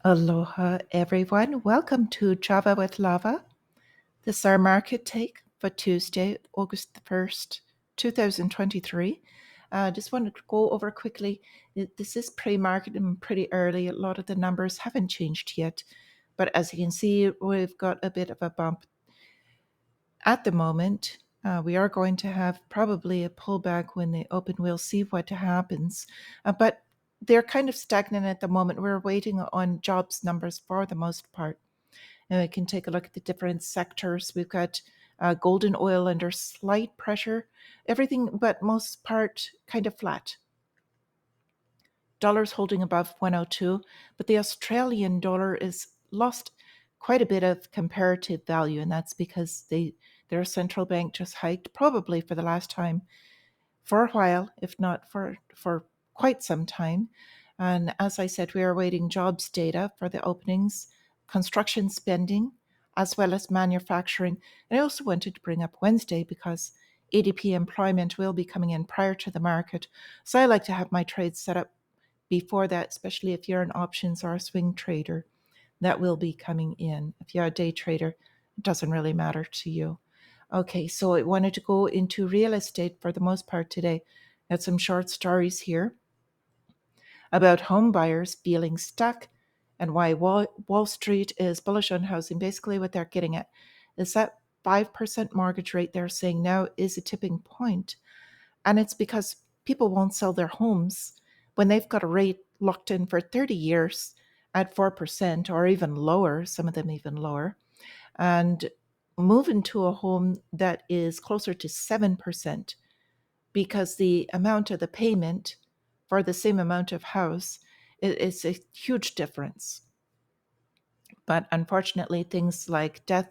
Aloha, everyone. Welcome to Java with Lava. This is our market take for Tuesday, August the 1st, 2023. Just wanted to go over quickly. This is pre-market and pretty early. A lot of the numbers haven't changed yet. But as you can see, we've got a bit of a bump at the moment. We are going to have probably a pullback when they open. We'll see what happens. But they're kind of stagnant at the moment. We're waiting on jobs numbers for the most part. And we can take a look at the different sectors. We've got gold and oil under slight pressure. Everything but most part kind of flat. Dollar's holding above 102, but the Australian dollar is lost quite a bit of comparative value, and that's because their central bank just hiked probably for the last time for a while, if not for quite some time. And as I said, we are awaiting jobs data for the openings, construction spending, as well as manufacturing. And I also wanted to bring up Wednesday because ADP employment will be coming in prior to the market. So I like to have my trades set up before that, especially if you're an options or a swing trader. That will be coming in. If you're a day trader, it doesn't really matter to you. Okay, so I wanted to go into real estate for the most part today. I had some short stories here about home buyers feeling stuck and why Wall Street is bullish on housing. Basically, what they're getting at is that 5% mortgage rate they're saying now is a tipping point. And it's because people won't sell their homes when they've got a rate locked in for 30 years at 4% or even lower, some of them even lower, and move into a home that is closer to 7% because the amount of the payment for the same amount of house is a huge difference. But unfortunately, things like death,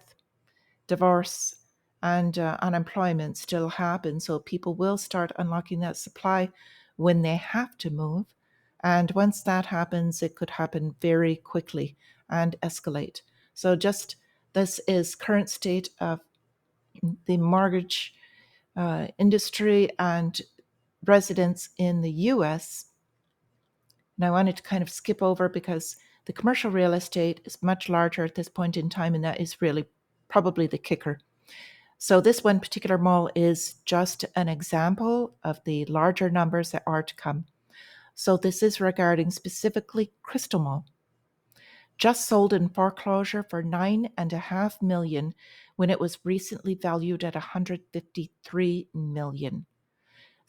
divorce, and unemployment still happen. So people will start unlocking that supply when they have to move. And once that happens, it could happen very quickly and escalate. So just this is current state of the mortgage industry and residents in the US. And I wanted to kind of skip over because the commercial real estate is much larger at this point in time, and that is really probably the kicker. So this one particular mall is just an example of the larger numbers that are to come. So this is regarding specifically Crystal Mall. Just sold in foreclosure for $9.5 million when it was recently valued at $153 million.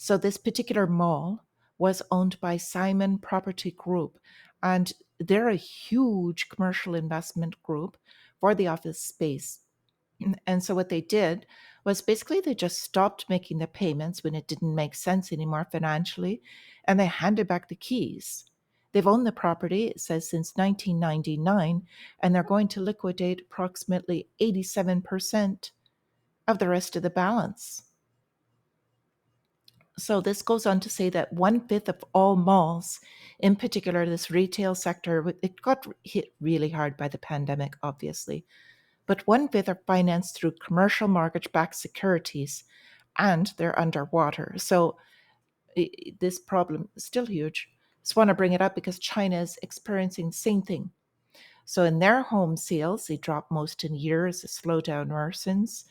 So this particular mall was owned by Simon Property Group, and they're a huge commercial investment group for the office space. And so what they did was basically they just stopped making the payments when it didn't make sense anymore financially, and they handed back the keys. They've owned the property, it says, since 1999, and they're going to liquidate approximately 87% of the rest of the balance. So this goes on to say that 1/5 of all malls, in particular this retail sector, it got hit really hard by the pandemic, obviously, but 1/5 are financed through commercial mortgage-backed securities, and they're underwater. So this problem is still huge. Just want to bring it up because China is experiencing the same thing. So in their home sales, they drop most in years, the slowdown worsens.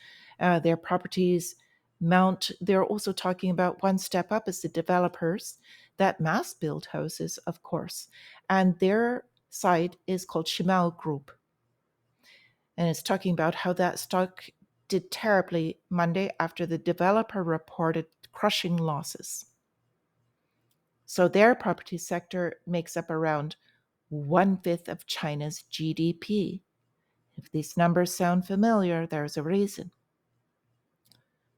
Their properties mount. They're also talking about one step up as the developers that mass build houses, of course. And their side is called Shimao Group. And it's talking about how that stock did terribly Monday after the developer reported crushing losses. So their property sector makes up around 1/5 of China's GDP. If these numbers sound familiar, there's a reason.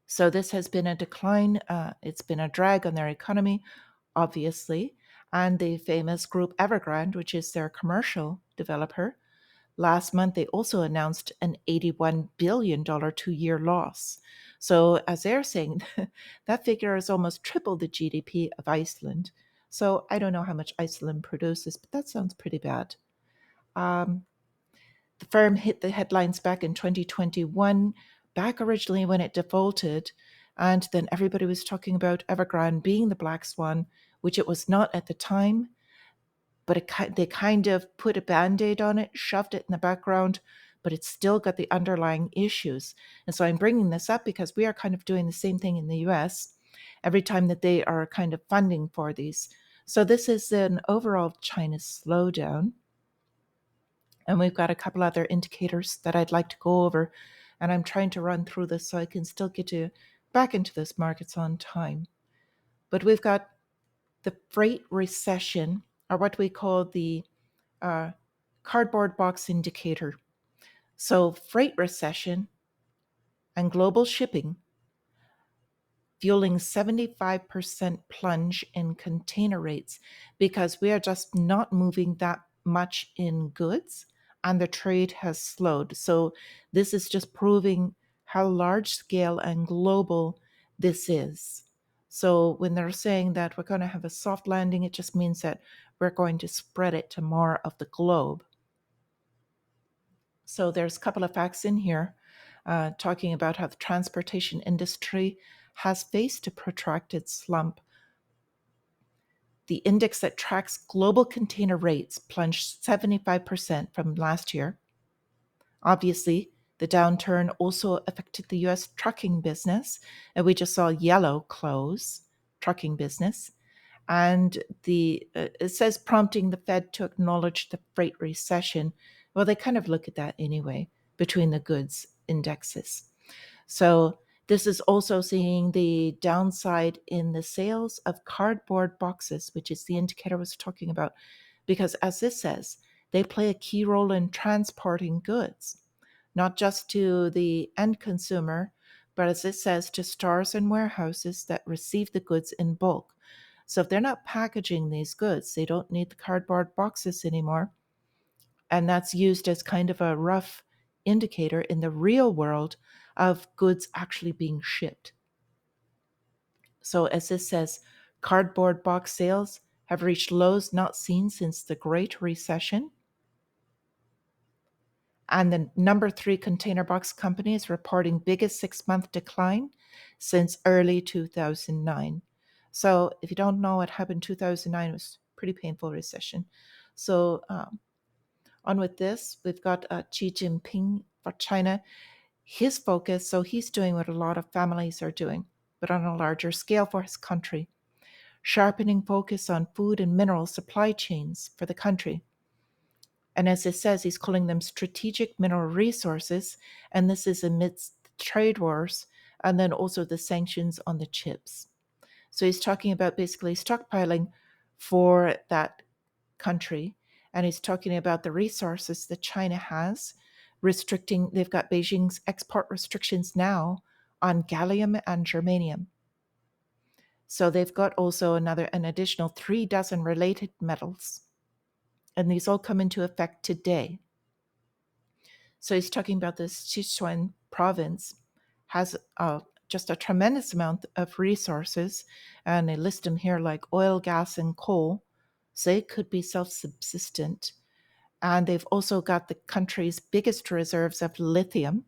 So this has been a decline. It's been a drag on their economy, obviously. And the famous group EverGrande, which is their commercial developer, last month they also announced an $81 billion 2-year loss. So as they're saying, that figure has almost tripled the GDP of Iceland. So I don't know how much Iceland produces, but that sounds pretty bad. The firm hit the headlines back in 2021, back originally when it defaulted, and then everybody was talking about EverGrande being the black swan, which it was not at the time. but they kind of put a Band-Aid on it, shoved it in the background, but it's still got the underlying issues. And so I'm bringing this up because we are kind of doing the same thing in the US every time that they are kind of funding for these. So this is an overall China slowdown. And we've got a couple other indicators that I'd like to go over. And I'm trying to run through this so I can still get you back into this markets on time. But we've got the freight recession, or what we call the cardboard box indicator. So freight recession and global shipping fueling 75% plunge in container rates because we are just not moving that much in goods and the trade has slowed. So this is just proving how large scale and global this is. So when they're saying that we're going to have a soft landing, it just means that we're going to spread it to more of the globe. So there's a couple of facts in here talking about how the transportation industry has faced a protracted slump. The index that tracks global container rates plunged 75% from last year. Obviously, the downturn also affected the US trucking business, and we just saw Yellow close, trucking business. And it says prompting the Fed to acknowledge the freight recession. Well, they kind of look at that anyway between the goods indexes. So this is also seeing the downside in the sales of cardboard boxes, which is the indicator I was talking about, because as this says, they play a key role in transporting goods, not just to the end consumer, but as it says, to stores and warehouses that receive the goods in bulk. So if they're not packaging these goods, they don't need the cardboard boxes anymore. And that's used as kind of a rough indicator in the real world of goods actually being shipped. So as this says, cardboard box sales have reached lows not seen since the Great Recession. And the number 3 container box company is reporting biggest 6-month decline since early 2009. So if you don't know what happened in 2009, it was a pretty painful recession. So on with this, we've got Xi Jinping for China. His focus, so he's doing what a lot of families are doing, but on a larger scale for his country, sharpening focus on food and mineral supply chains for the country. And as it says, he's calling them strategic mineral resources, and this is amidst trade wars and then also the sanctions on the chips. So he's talking about basically stockpiling for that country, and he's talking about the resources that China has, restricting, they've got Beijing's export restrictions now on gallium and germanium. So they've got also an additional 3 dozen related metals, and these all come into effect today. So he's talking about this Sichuan province has just a tremendous amount of resources, and they list them here like oil, gas, and coal. So it could be self-subsistent. And they've also got the country's biggest reserves of lithium,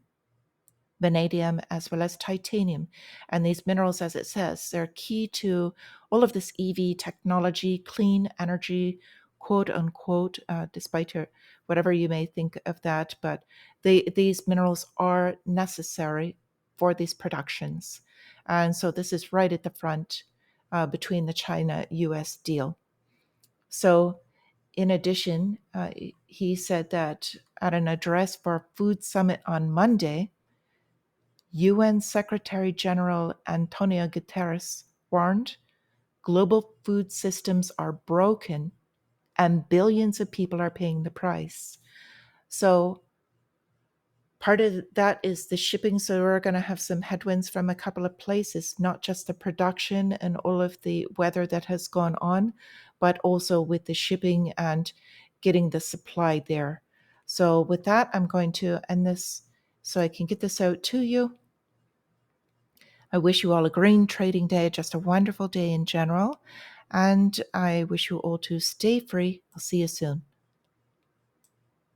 vanadium, as well as titanium. And these minerals, as it says, they're key to all of this EV technology, clean energy, quote unquote, despite whatever you may think of that. But these minerals are necessary for these productions. And so this is right at the front between the China-US deal. So in addition, he said that at an address for Food Summit on Monday, UN Secretary General Antonio Guterres warned global food systems are broken and billions of people are paying the price. So part of that is the shipping. So we're going to have some headwinds from a couple of places, not just the production and all of the weather that has gone on, but also with the shipping and getting the supply there. So with that, I'm going to end this so I can get this out to you. I wish you all a green trading day, just a wonderful day in general. And I wish you all to stay free. I'll see you soon.